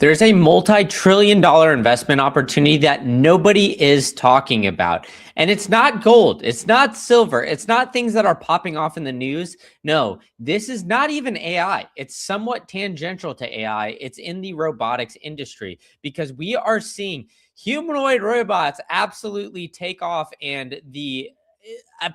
There's a multi-trillion-dollar investment opportunity that nobody is talking about. And it's not gold, it's not silver, it's not things that are popping off in the news. No, this is not even AI. It's somewhat tangential to AI. It's in the robotics industry because we are seeing humanoid robots absolutely take off, and the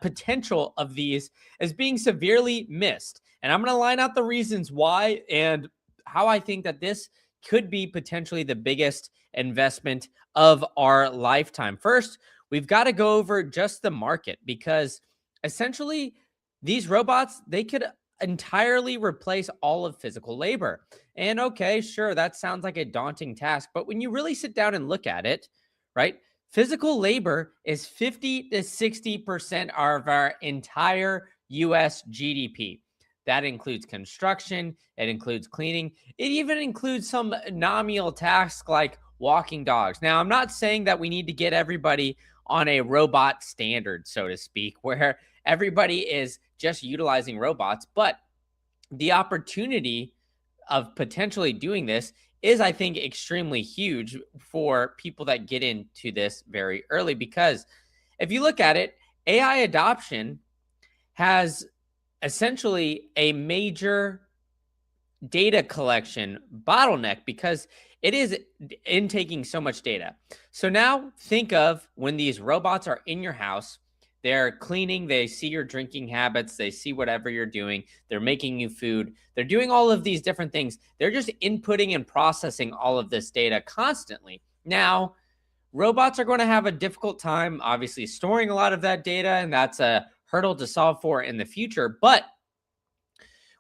potential of these is being severely missed. And I'm going to line out the reasons why and how I think that this could be potentially the biggest investment of our lifetime. First, we've got to go over just the market because essentially these robots, they could entirely replace all of physical labor. And okay, sure, that sounds like a daunting task, but when you really sit down and look at it, right? Physical labor is 50 to 60% of our entire US GDP. That includes construction, it includes cleaning, it even includes some nominal tasks like walking dogs. Now, I'm not saying that we need to get everybody on a robot standard, so to speak, where everybody is just utilizing robots, but the opportunity of potentially doing this is, I think, extremely huge for people that get into this very early. Because if you look at it, AI adoption has essentially a major data collection bottleneck because it is intaking so much data. So now think of when these robots are in your house, they're cleaning, they see your drinking habits, they see whatever you're doing, they're making you food, they're doing all of these different things. They're just inputting and processing all of this data constantly. Now, robots are going to have a difficult time, obviously, storing a lot of that data, and that's a hurdle to solve for in the future. But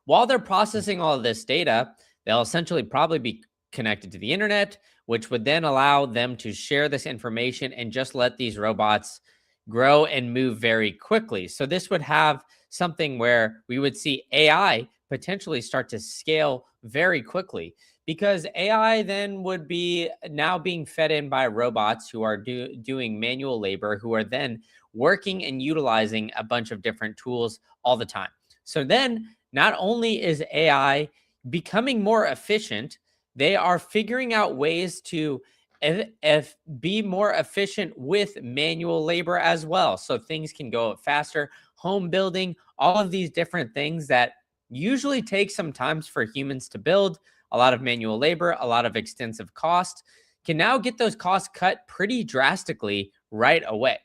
while they're processing all of this data, they'll essentially probably be connected to the internet, which would then allow them to share this information and just let these robots grow and move very quickly. So this would have something where we would see AI potentially start to scale very quickly because AI then would be now being fed in by robots who are doing manual labor, who are then working and utilizing a bunch of different tools all the time. So then not only is AI becoming more efficient, they are figuring out ways to if be more efficient with manual labor as well. So things can go faster, home building, all of these different things that usually take some times for humans to build, a lot of manual labor, a lot of extensive cost, can now get those costs cut pretty drastically right away.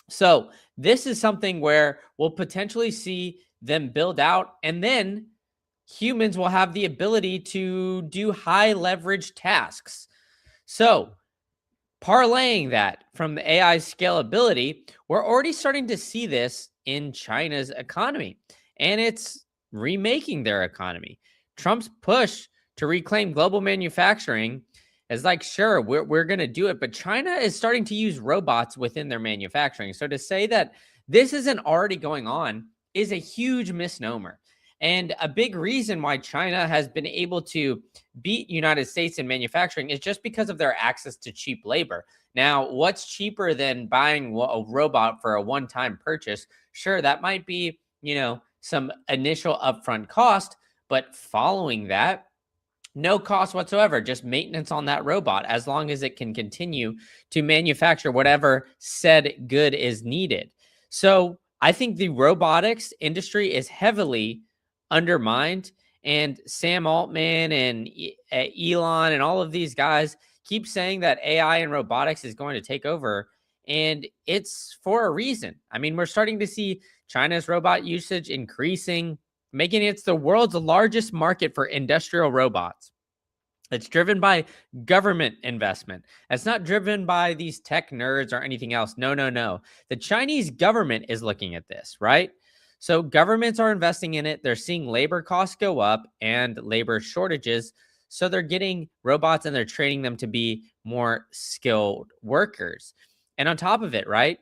So this is something where we'll potentially see them build out, and then humans will have the ability to do high leverage tasks. So parlaying that from the AI scalability, we're already starting to see this in China's economy, and it's remaking their economy. Trump's push to reclaim global manufacturing is like, sure, we're going to do it, but China is starting to use robots within their manufacturing. So to say that this isn't already going on is a huge misnomer. And a big reason why China has been able to beat United States in manufacturing is just because of their access to cheap labor. Now, what's cheaper than buying a robot for a one-time purchase? Sure, that might be, some initial upfront cost, but following that, no cost whatsoever, just maintenance on that robot as long as it can continue to manufacture whatever said good is needed. So I think the robotics industry is heavily undermined, and Sam Altman and Elon and all of these guys keep saying that AI and robotics is going to take over, and it's for a reason. I mean, we're starting to see China's robot usage increasing, making it the world's largest market for industrial robots. It's driven by government investment. It's not driven by these tech nerds or anything else. No, no, no. The Chinese government is looking at this, right? So governments are investing in it. They're seeing labor costs go up and labor shortages. So they're getting robots and they're training them to be more skilled workers. And on top of it, right,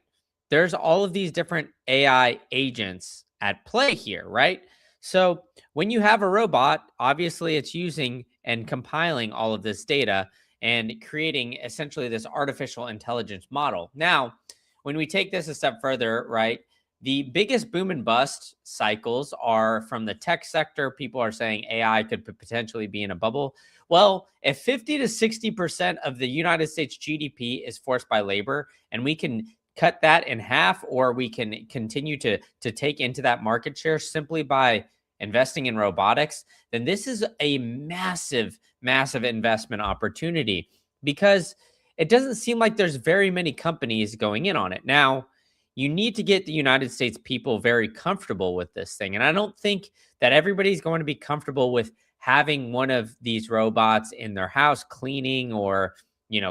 there's all of these different AI agents at play here, right? So when you have a robot, obviously it's using and compiling all of this data and creating essentially this artificial intelligence model. Now, when we take this a step further, right, The biggest boom and bust cycles are from the tech sector. People are saying AI could potentially be in a bubble. Well, if 50 to 60% of the United States GDP is forced by labor, and we can cut that in half, or we can continue to take into that market share simply by investing in robotics, then this is a massive, massive investment opportunity because it doesn't seem like there's very many companies going in on it. Now, you need to get the United States people very comfortable with this thing. And I don't think that everybody's going to be comfortable with having one of these robots in their house cleaning or,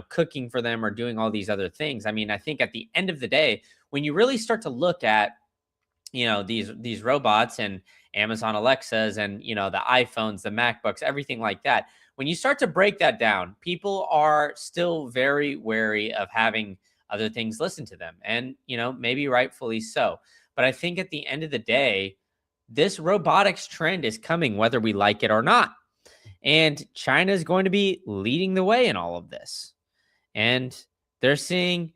cooking for them or doing all these other things. I mean, I think at the end of the day, when you really start to look at, these robots and Amazon Alexas and, the iPhones, the MacBooks, everything like that, when you start to break that down, people are still very wary of having other things listen to them. And, maybe rightfully so. But I think at the end of the day, this robotics trend is coming whether we like it or not. And China is going to be leading the way in all of this. And they're seeing,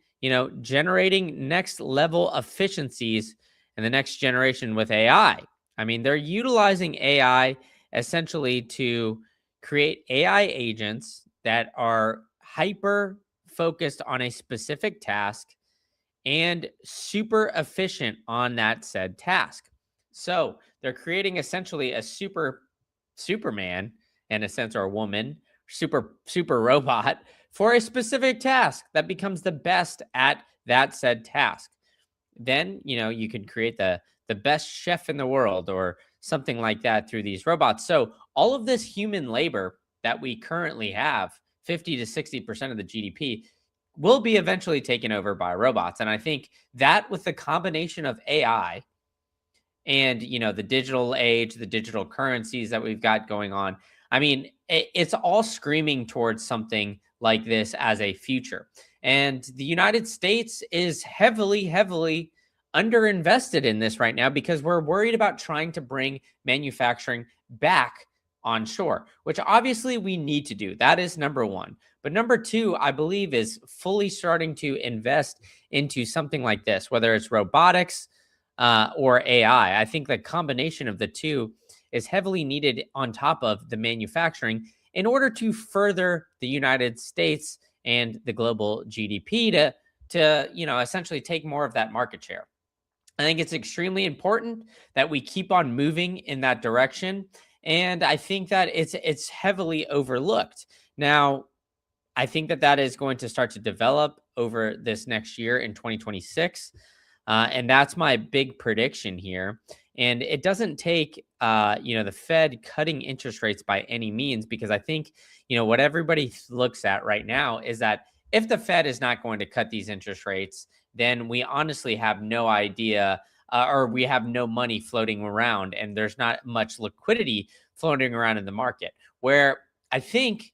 generating next level efficiencies in the next generation with AI. I mean, they're utilizing AI essentially to create AI agents that are hyper focused on a specific task and super efficient on that said task. So they're creating essentially a Superman in a sense, or a woman, super robot for a specific task that becomes the best at that said task. Then, you can create the best chef in the world or something like that through these robots. So all of this human labor that we currently have, 50 to 60% of the GDP, will be eventually taken over by robots. And I think that with the combination of AI and, the digital age, the digital currencies that we've got going on, I mean, it's all screaming towards something like this as a future. And the United States is heavily, heavily underinvested in this right now because we're worried about trying to bring manufacturing back onshore, which obviously we need to do. That is number one. But number two, I believe, is fully starting to invest into something like this, whether it's robotics or AI. I think the combination of the two is heavily needed on top of the manufacturing in order to further the United States and the global GDP to essentially take more of that market share. I think it's extremely important that we keep on moving in that direction, and I think that it's heavily overlooked. Now, I think that is going to start to develop over this next year in 2026. And that's my big prediction here. And it doesn't take, the Fed cutting interest rates by any means, because I think, what everybody looks at right now is that if the Fed is not going to cut these interest rates, then we honestly have no idea, or we have no money floating around, and there's not much liquidity floating around in the market. Where I think,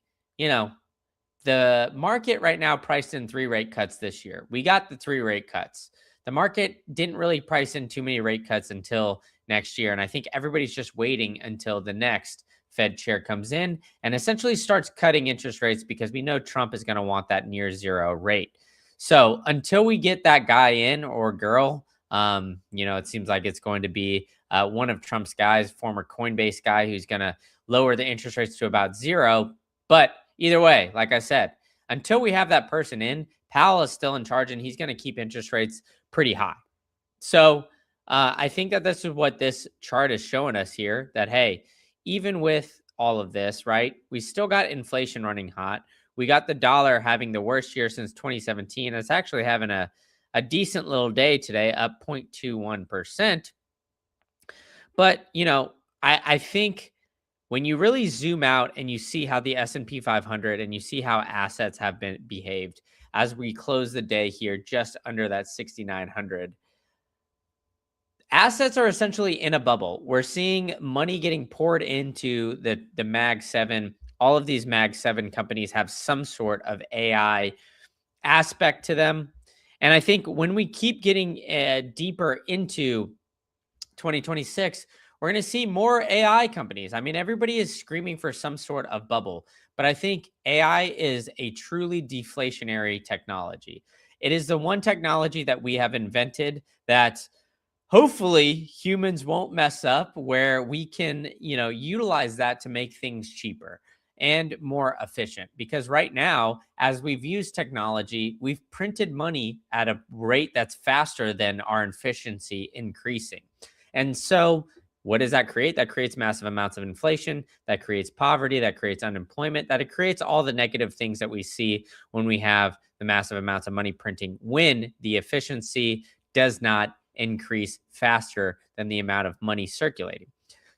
the market right now priced in 3 rate cuts this year. We got the 3 rate cuts. The market didn't really price in too many rate cuts until next year. And I think everybody's just waiting until the next Fed chair comes in and essentially starts cutting interest rates, because we know Trump is going to want that near zero rate. So until we get that guy in, or girl, it seems like it's going to be one of Trump's guys, former Coinbase guy, who's going to lower the interest rates to about zero. But either way, like I said, until we have that person in, Powell is still in charge, and he's going to keep interest rates pretty high. So I think that this is what this chart is showing us here, that, hey, even with all of this, right, we still got inflation running hot. We got the dollar having the worst year since 2017. It's actually having a decent little day today, up 0.21%. But, I think when you really zoom out and you see how the S&P 500 and you see how assets have been behaved as we close the day here just under that 6,900, assets are essentially in a bubble. We're seeing money getting poured into the Mag 7. All of these Mag 7 companies have some sort of AI aspect to them. And I think when we keep getting deeper into 2026, we're going to see more AI companies. I mean, everybody is screaming for some sort of bubble, but I think AI is a truly deflationary technology. It is the one technology that we have invented that hopefully humans won't mess up where we can, utilize that to make things cheaper and more efficient. Because right now, as we've used technology, we've printed money at a rate that's faster than our efficiency increasing. And so what does that create? That creates massive amounts of inflation, that creates poverty, that creates unemployment, that it creates all the negative things that we see when we have the massive amounts of money printing, when the efficiency does not increase faster than the amount of money circulating.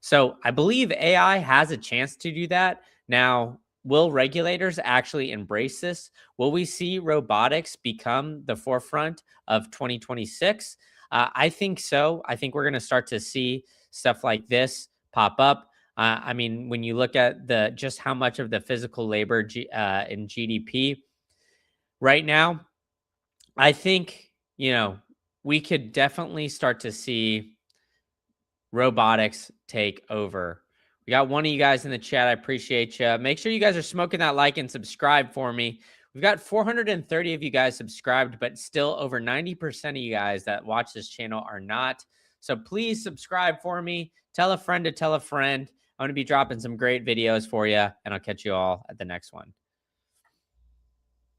So I believe AI has a chance to do that. Now, will regulators actually embrace this? Will we see robotics become the forefront of 2026? I think so. I think we're going to start to see stuff like this pop up. I mean, when you look at the just how much of the physical labor in GDP right now, I think, we could definitely start to see robotics take over. We got one of you guys in the chat. I appreciate you. Make sure you guys are smoking that like and subscribe for me. We've got 430 of you guys subscribed, but still over 90% of you guys that watch this channel are not. So please subscribe for me. Tell a friend to tell a friend. I'm going to be dropping some great videos for you, and I'll catch you all at the next one.